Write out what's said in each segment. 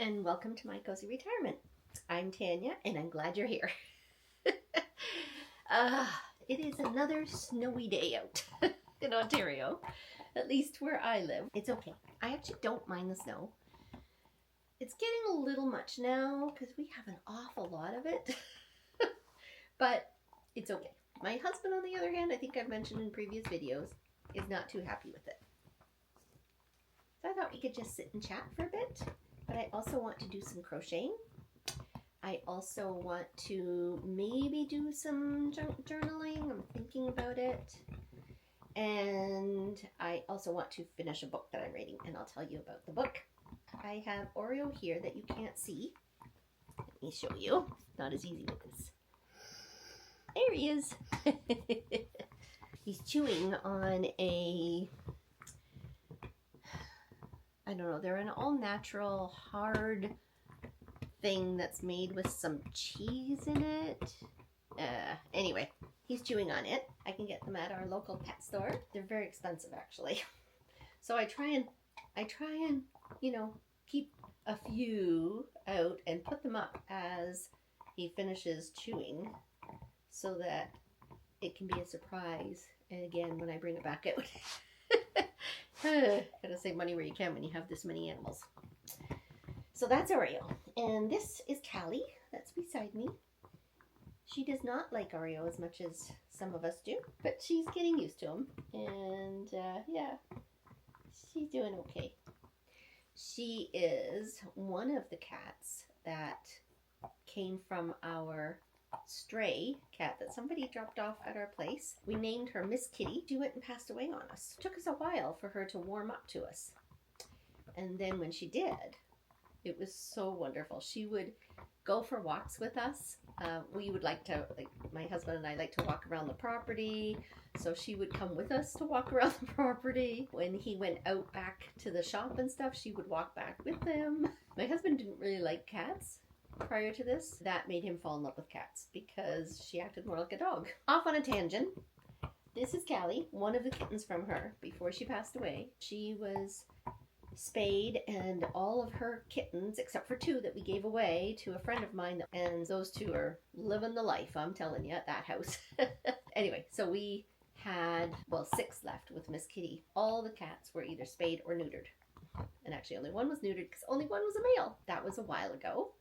and welcome to my cozy retirement. I'm Tanya and I'm glad you're here. It is another snowy day out in Ontario, at least where I live. It's okay. I actually don't mind the snow. It's getting a little much now because we have an awful lot of it, but it's okay. My husband, on the other hand, I think I've mentioned in previous videos, is not too happy with it. So I thought we could just sit and chat for a bit. But I also want to do some crocheting. I also want to maybe do some journaling. I'm thinking about it. And I also want to finish a book that I'm reading, and I'll tell you about the book. I have Oreo here that you can't see. Let me show you. Not as easy with this. There he is. He's chewing on a... I don't know, they're an all-natural, hard thing that's made with some cheese in it. Anyway, he's chewing on it. I can get them at our local pet store. They're very expensive, actually. So I try and, you know, keep a few out and put them up as he finishes chewing so that it can be a surprise. And again, when I bring it back out. Gotta save money where you can when you have this many animals. So that's Oreo. And this is Callie, that's beside me. She does not like Oreo as much as some of us do, but she's getting used to him. And yeah, she's doing okay. She is one of the cats that came from our stray cat that somebody dropped off at our place. We named her Miss Kitty. She went and passed away on us. It took us a while for her to warm up to us. And then when she did, it was so wonderful. She would go for walks with us. We would like my husband and I like to walk around the property. So she would come with us to walk around the property. When he went out back to the shop and stuff, she would walk back with him. My husband didn't really like cats. Prior to this, that made him fall in love with cats because she acted more like a dog. Off on a tangent. This is Callie, one of the kittens from her before she passed away. She was spayed, and all of her kittens, except for two that we gave away to a friend of mine, and those two are living the life, I'm telling you, at that house. Anyway, so we had, 6 left with Miss Kitty. All the cats were either spayed or neutered. And actually only one was neutered because only one was a male. That was a while ago.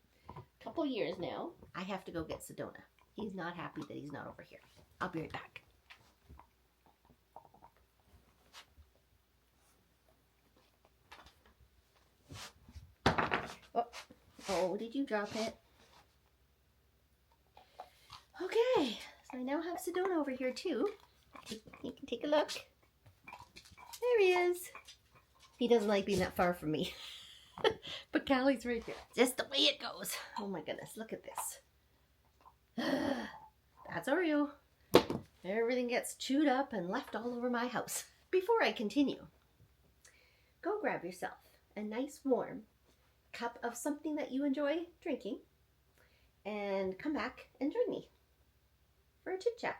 Couple years now. I have to go get Sedona. He's not happy that he's not over here. I'll be right back. Oh, did you drop it? Okay, so I now have Sedona over here too. You can take a look. There he is. He doesn't like being that far from me. But Callie's right there. Just the way it goes. Oh my goodness, look at this. That's Oreo. Everything gets chewed up and left all over my house. Before I continue, go grab yourself a nice warm cup of something that you enjoy drinking and come back and join me for a chit chat.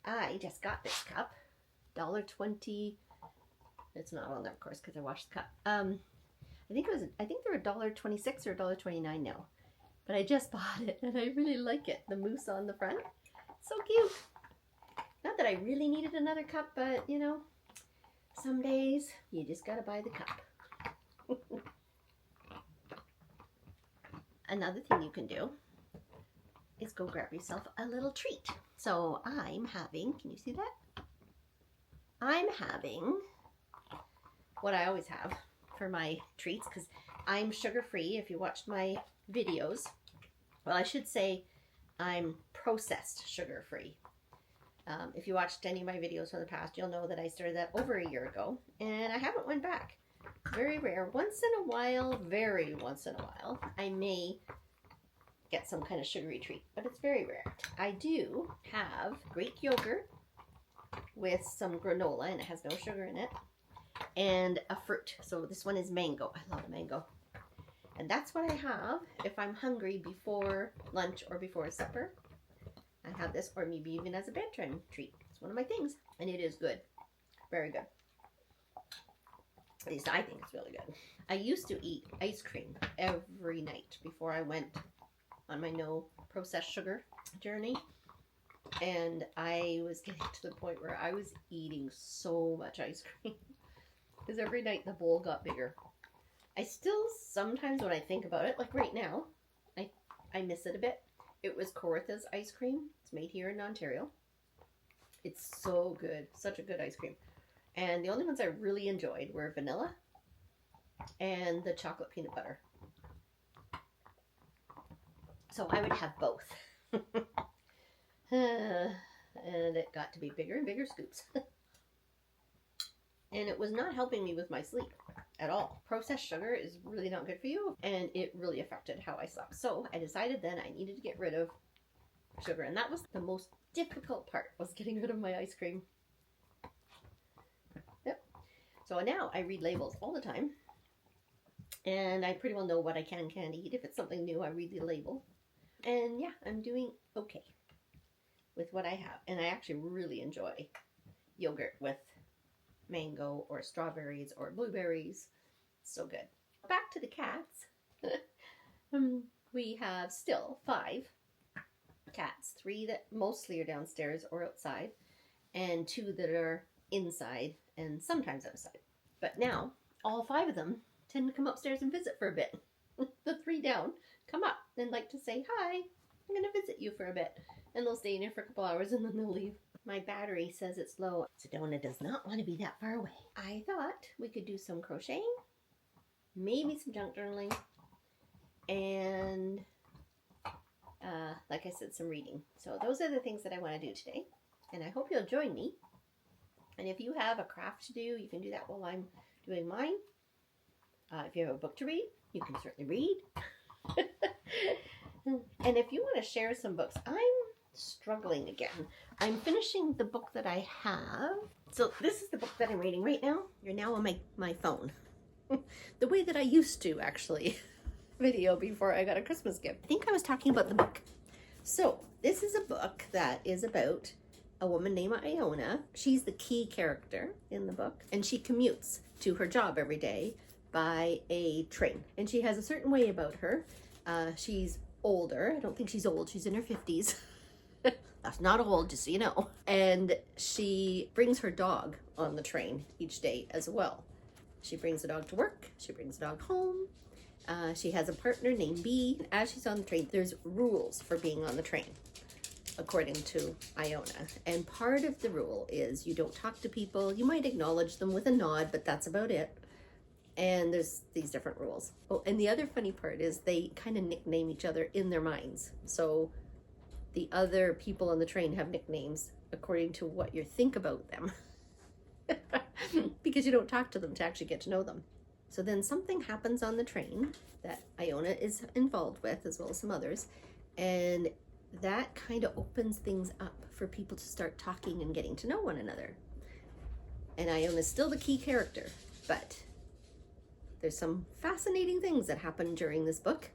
I just got this cup, $1.20. It's not on there, of course, because I washed the cup. I think they're $1.26 or $1.29 now. But I just bought it and I really like it. The moose on the front. So cute. Not that I really needed another cup, but you know, some days you just gotta buy the cup. Another thing you can do is go grab yourself a little treat. So I'm having, can you see that? I'm having what I always have for my treats, because I'm sugar-free. If you watched my videos, well, I should say I'm processed sugar-free. If you watched any of my videos from the past, you'll know that I started that over a year ago, and I haven't went back. Very rare. Once in a while, very once in a while, I may get some kind of sugary treat, but it's very rare. I do have Greek yogurt with some granola, and it has no sugar in it, and a fruit. So this one is mango. I love mango. And that's what I have if I'm hungry before lunch or before supper. I have this, or maybe even as a bedtime treat. It's one of my things, and it is good. Very good. At least I think it's really good. I used to eat ice cream every night before I went on my no processed sugar journey. And I was getting to the point where I was eating so much ice cream. Because every night the bowl got bigger. I still sometimes when I think about it, like right now, I miss it a bit. It was Kawartha's ice cream. It's made here in Ontario. It's so good. Such a good ice cream. And the only ones I really enjoyed were vanilla and the chocolate peanut butter. So I would have both. And it got to be bigger and bigger scoops. And it was not helping me with my sleep at all. Processed sugar is really not good for you, and it really affected how I slept. So I decided then I needed to get rid of sugar, and that was the most difficult part, was getting rid of my ice cream. Yep. So now I read labels all the time, and I pretty well know what I can and can't eat. If it's something new, I read the label. And yeah, I'm doing okay with what I have. And I actually really enjoy yogurt with mango or strawberries or blueberries. So good. Back to the cats. We have still 5 cats. 3 that mostly are downstairs or outside, and 2 that are inside and sometimes outside. But now all 5 of them tend to come upstairs and visit for a bit. The 3 down come up and like to say, hi, I'm going to visit you for a bit. And they'll stay in here for a couple hours and then they'll leave. My battery says it's low. Sedona does not want to be that far away. I thought we could do some crocheting, maybe some junk journaling, and like I said, some reading. So those are the things that I want to do today. And I hope you'll join me. And if you have a craft to do, you can do that while I'm doing mine. If you have a book to read, you can certainly read. And if you want to share some books, I'm struggling again. I'm finishing the book that I have. So this is the book that I'm reading right now. You're now on my phone. The way that I used to actually video before I got a Christmas gift. I think I was talking about the book. So this is a book that is about a woman named Iona. She's the key character in the book, and she commutes to her job every day by a train. And she has a certain way about her. She's older. I don't think she's old. She's in her 50s. That's not old, just so you know. And she brings her dog on the train each day as well. She brings the dog to work. She brings the dog home. She has a partner named Bee. As she's on the train, there's rules for being on the train, according to Iona. And part of the rule is you don't talk to people. You might acknowledge them with a nod, but that's about it. And there's these different rules. Oh, and the other funny part is they kind of nickname each other in their minds. So the other people on the train have nicknames according to what you think about them. Because you don't talk to them to actually get to know them. So then something happens on the train that Iona is involved with, as well as some others. And that kind of opens things up for people to start talking and getting to know one another. And Iona's still the key character, but there's some fascinating things that happen during this book,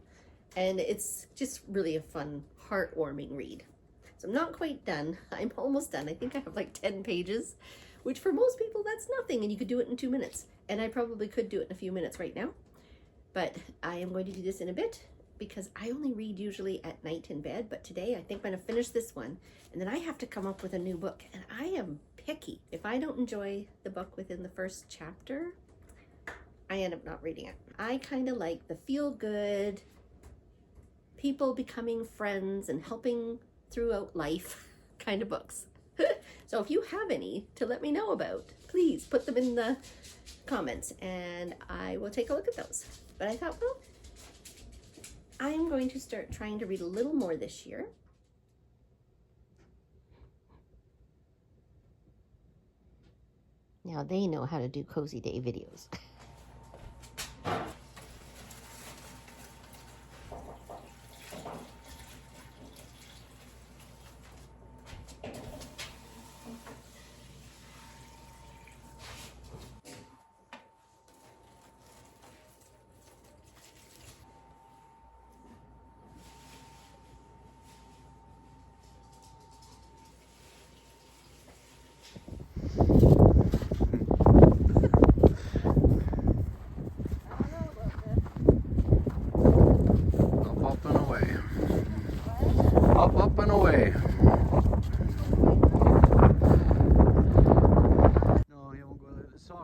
and it's just really a fun, heartwarming read. So I'm not quite done. I'm almost done. I think I have like 10 pages, which for most people that's nothing, and you could do it in 2 minutes. And I probably could do it in a few minutes right now, but I am going to do this in a bit because I only read usually at night in bed. But today I think I'm going to finish this one, and then I have to come up with a new book, and I am picky. If I don't enjoy the book within the first chapter, I end up not reading it. I kind of like the feel-good, people becoming friends and helping throughout life kind of books. So if you have any to let me know about, please put them in the comments and I will take a look at those. But I thought, well, I'm going to start trying to read a little more this year. Now they know how to do Cozy Day videos.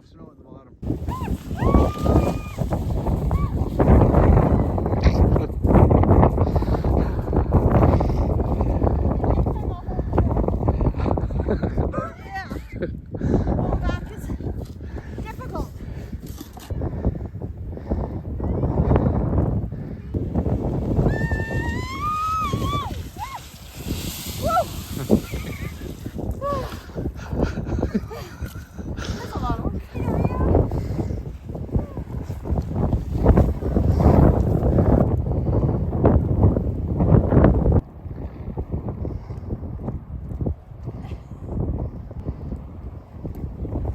soft snow at the bottom.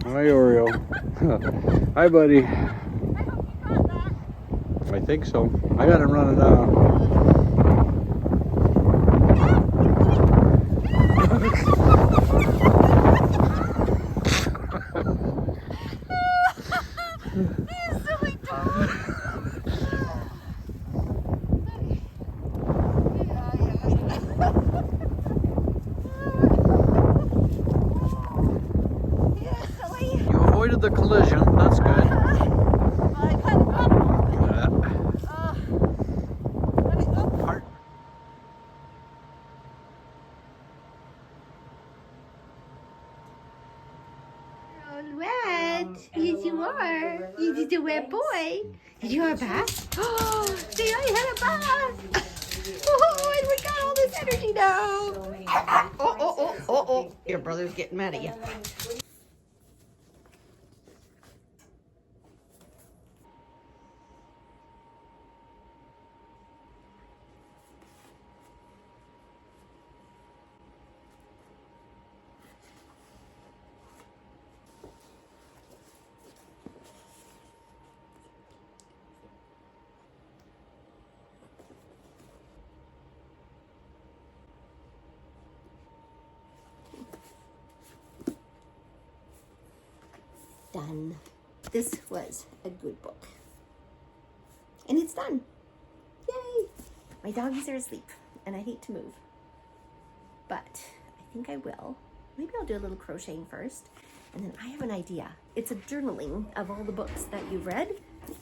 Hi, Oreo. Hi, buddy. I think so. I got him running down. You avoided the collision. That's good. Heart. All wet. Yes, you are. You just a wet boy. Did you have a bath? Oh, say I had a bath. Oh, and we got all this energy now. Oh. Your brother's getting mad at you. Done. This was a good book. And it's done. Yay! My doggies are asleep, and I hate to move. But I think I will. Maybe I'll do a little crocheting first. And then I have an idea. It's a journaling of all the books that you've read,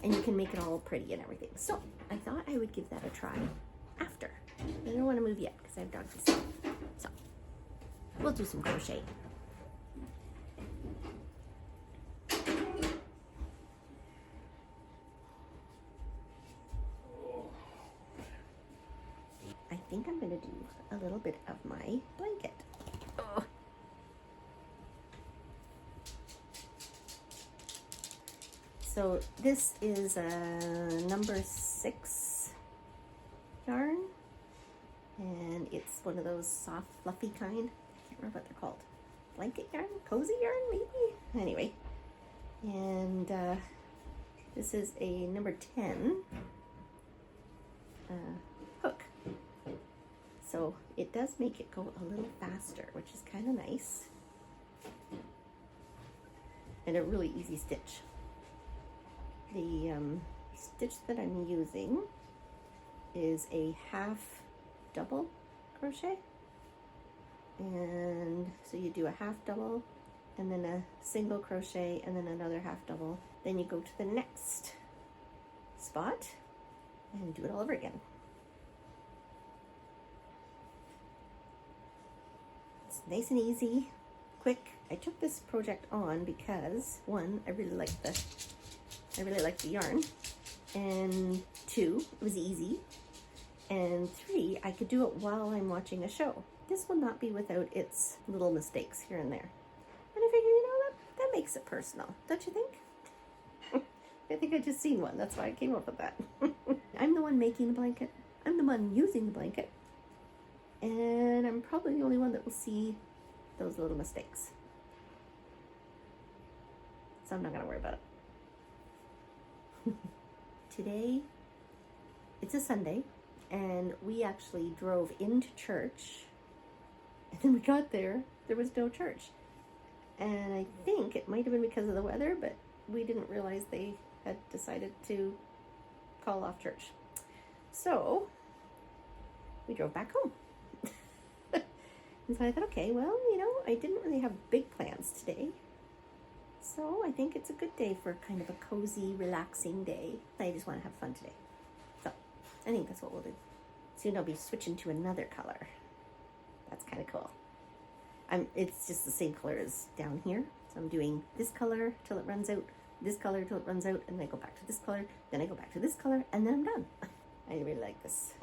and you can make it all pretty and everything. So I thought I would give that a try after. I don't want to move yet because I have doggies. So we'll do some crocheting. I think I'm going to do a little bit of my blanket. Oh. So this is a number 6 yarn, and it's one of those soft, fluffy kind. I can't remember what they're called. Blanket yarn? Cozy yarn, maybe? Anyway, and this is a number 10 hook. So it does make it go a little faster, which is kind of nice. And a really easy stitch. The stitch that I'm using is a half double crochet. And so you do a half double and then a single crochet and then another half double. Then you go to the next spot and do it all over again. It's nice and easy, quick. I took this project on because 1, I really like the yarn, and 2, it was easy, and 3, I could do it while I'm watching a show. This will not be without its little mistakes here and there. And I figure, you know, that makes it personal, don't you think? I think I just seen one, that's why I came up with that. I'm the one making the blanket, I'm the one using the blanket, and I'm probably the only one that will see those little mistakes. So I'm not gonna worry about it. Today, it's a Sunday, and we actually drove into church, and then we got there was no church. And I think it might have been because of the weather, but we didn't realize they had decided to call off church. So, we drove back home. And so I thought, okay, well, you know, I didn't really have big plans today. So I think it's a good day for kind of a cozy, relaxing day. I just want to have fun today. So I think that's what we'll do. Soon I'll be switching to another color. That's kind of cool. It's just the same color as down here. So I'm doing this color till it runs out, this color till it runs out, and then I go back to this color, then I go back to this color, and then I'm done. I really like this.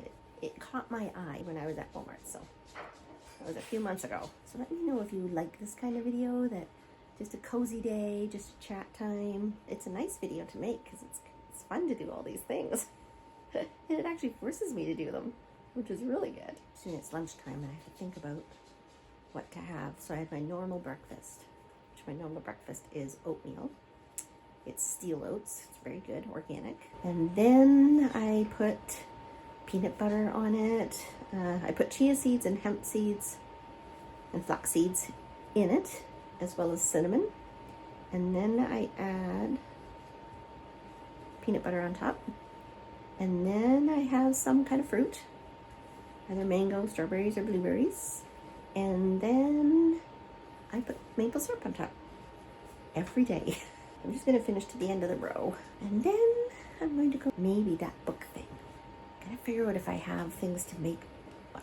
It caught my eye when I was at Walmart, so that was a few months ago. So let me know if you like this kind of video, that just a cozy day, just a chat time. It's a nice video to make because it's fun to do all these things. And it actually forces me to do them, which is really good. Soon it's lunchtime and I have to think about what to have. So I had my normal breakfast, which my normal breakfast is oatmeal. It's steel oats. It's very good, organic. And then I put peanut butter on it. I put chia seeds and hemp seeds and flax seeds in it, as well as cinnamon. And then I add peanut butter on top. And then I have some kind of fruit, either mango, strawberries, or blueberries. And then I put maple syrup on top every day. I'm just going to finish to the end of the row. And then I'm going to go maybe that book thing. Gotta figure out if I have things to make.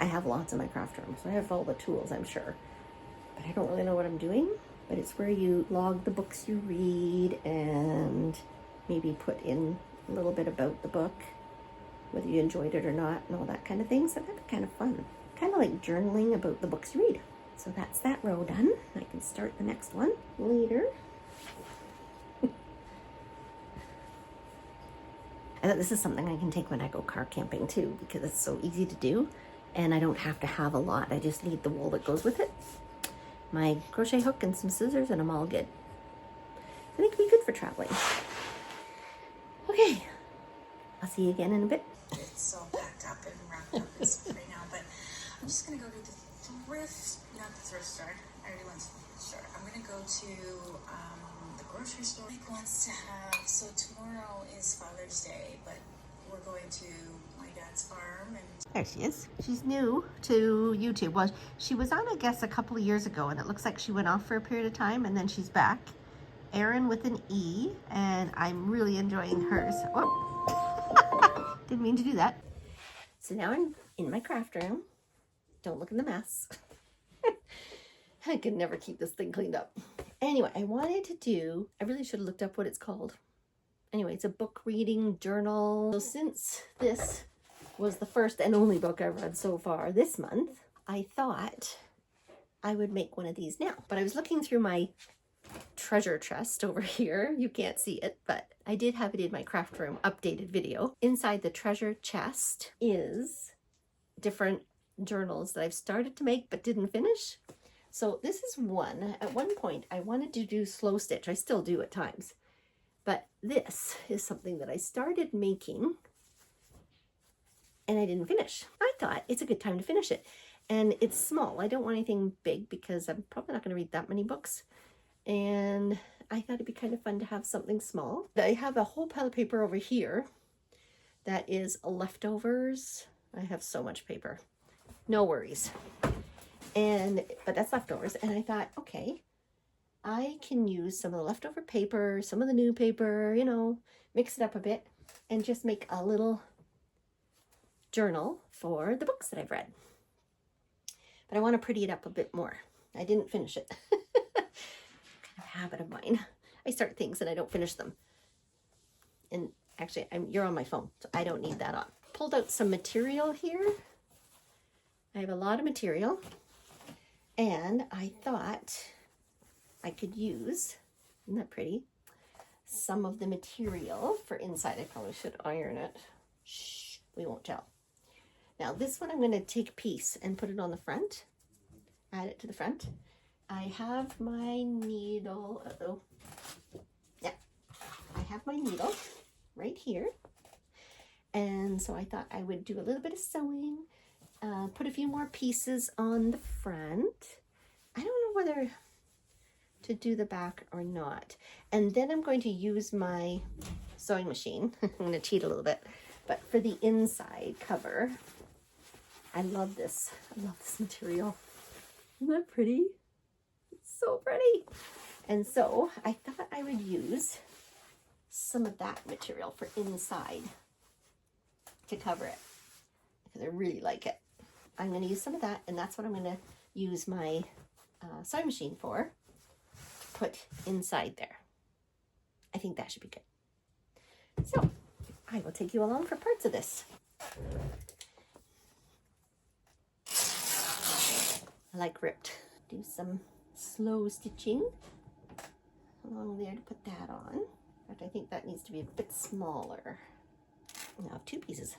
I have lots in my craft room, so I have all the tools, I'm sure. But I don't really know what I'm doing. But it's where you log the books you read and maybe put in a little bit about the book, whether you enjoyed it or not, and all that kind of thing. So that'd be kind of fun. Kind of like journaling about the books you read. So that's that row done. I can start the next one later. I thought this is something I can take when I go car camping too, because it's so easy to do and I don't have to have a lot. I just need the wool that goes with it, my crochet hook and some scissors, and I'm all good. I think it'd be good for traveling. Okay, I'll see you again in a bit. It's all packed up and wrapped up and stuff right now, but I'm just gonna go to the thrift, not the thrift store. I already went to the thrift store. I'm gonna go to the grocery store. Mike wants to have, so tomorrow is Father's Day, but we're going to my dad's farm. And there she is. She's new to YouTube. Well, she was on, I guess, a couple of years ago, and it looks like she went off for a period of time, and then she's back. Erin with an E, and I'm really enjoying hers. Whoa. Didn't mean to do that. So now I'm in my craft room. Don't look in the mess. I could never keep this thing cleaned up. Anyway, I really should have looked up what it's called. Anyway, it's a book reading journal. So since this was the first and only book I've read so far this month, I thought I would make one of these now. But I was looking through my treasure chest over here. You can't see it, but I did have it in my craft room updated video. Inside the treasure chest is different journals that I've started to make but didn't finish. So this is one. At one point I wanted to do slow stitch. I still do at times. But this is something that I started making and I didn't finish. I thought it's a good time to finish it. And it's small. I don't want anything big because I'm probably not going to read that many books. And I thought it'd be kind of fun to have something small. I have a whole pile of paper over here that is leftovers. I have so much paper. No worries. But that's leftovers. And I thought, okay, I can use some of the leftover paper, some of the new paper, you know, mix it up a bit and just make a little journal for the books that I've read. But I want to pretty it up a bit more. I didn't finish it. Kind of habit of mine. I start things and I don't finish them. And actually, you're on my phone, so I don't need that on. Pulled out some material here. I have a lot of material. And I thought I could use, isn't that pretty, some of the material for inside. I probably should iron it. Shh, we won't tell. Now this one I'm going to take a piece and put it on the front. Add it to the front. I have my needle. Yeah, I have my needle right here. And so I thought I would do a little bit of sewing. Put a few more pieces on the front. I don't know whether to do the back or not. And then I'm going to use my sewing machine. I'm going to cheat a little bit. But for the inside cover, I love this. I love this material. Isn't that pretty? It's so pretty. And so I thought I would use some of that material for inside to cover it because I really like it. I'm going to use some of that, and that's what I'm going to use my sewing machine for, to put inside there. I think that should be good. So I will take you along for parts of this. I like ripped. Do some slow stitching along there to put that on. In fact, I think that needs to be a bit smaller. Now I have 2 pieces.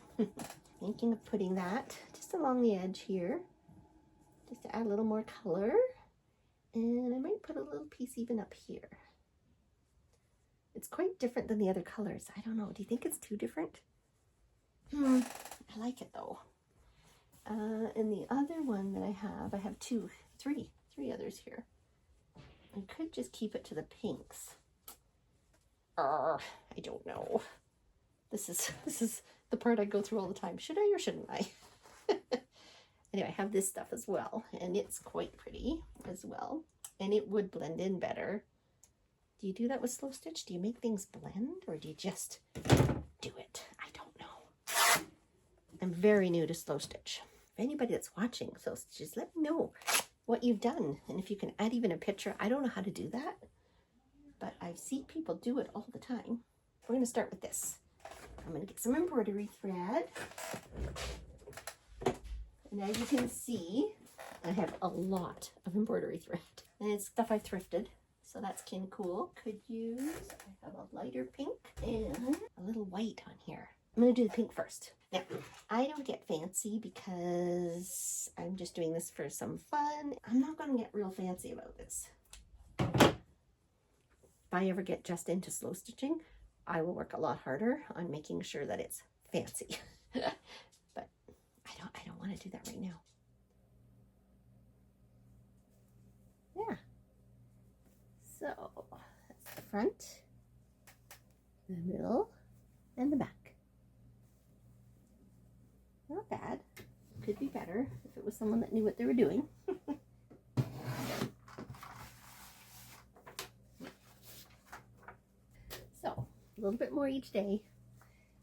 Thinking of putting that just along the edge here, just to add a little more color. And I might put a little piece even up here. It's quite different than the other colors. I don't know. Do you think it's too different? I like it though. And the other one that I have three others here. I could just keep it to the pinks. I don't know. This is the part I go through all the time. Should I or shouldn't I? Anyway, I have this stuff as well, and it's quite pretty as well, and it would blend in better. Do you do that with slow stitch? Do you make things blend, or do you just do it? I don't know. I'm very new to slow stitch. If anybody that's watching slow stitches, let me know what you've done, and if you can add even a picture. I don't know how to do that, but I see people do it all the time. We're going to start with this. I'm going to get some embroidery thread. And as you can see, I have a lot of embroidery thread. And it's stuff I thrifted, so that's kind of cool. Could use, I have a lighter pink and a little white on here. I'm going to do the pink first. Now, I don't get fancy because I'm just doing this for some fun. I'm not going to get real fancy about this. If I ever get just into slow stitching, I will work a lot harder on making sure that it's fancy. But I don't want to do that right now. Yeah. So that's the front, the middle, and the back. Not bad. Could be better if it was someone that knew what they were doing. So a little bit more each day.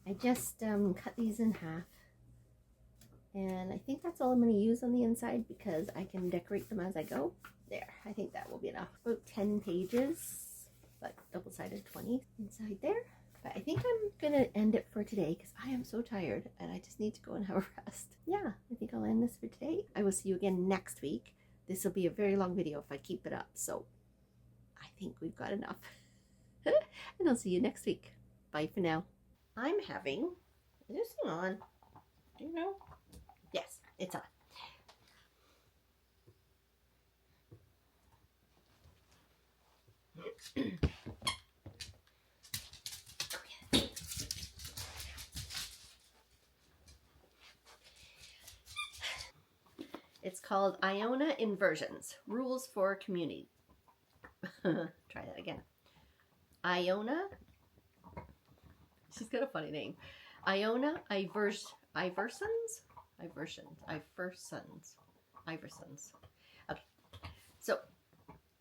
I just cut these in half. And I think that's all I'm going to use on the inside because I can decorate them as I go. There, I think that will be enough. About 10 pages, but double-sided 20 inside there. But I think I'm going to end it for today because I am so tired and I just need to go and have a rest. Yeah, I think I'll end this for today. I will see you again next week. This will be a very long video if I keep it up, so I think we've got enough. And I'll see you next week. Bye for now. I'm having, is this thing on? Do you know? Yes, it's on. It's called Iona Inversions, Rules for Community. Try that again. Iona, she's got a funny name. Iona Iversons. Okay, so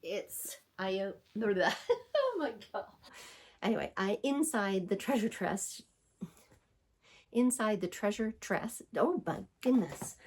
it's oh my god. Anyway, inside the treasure tress. Oh my goodness.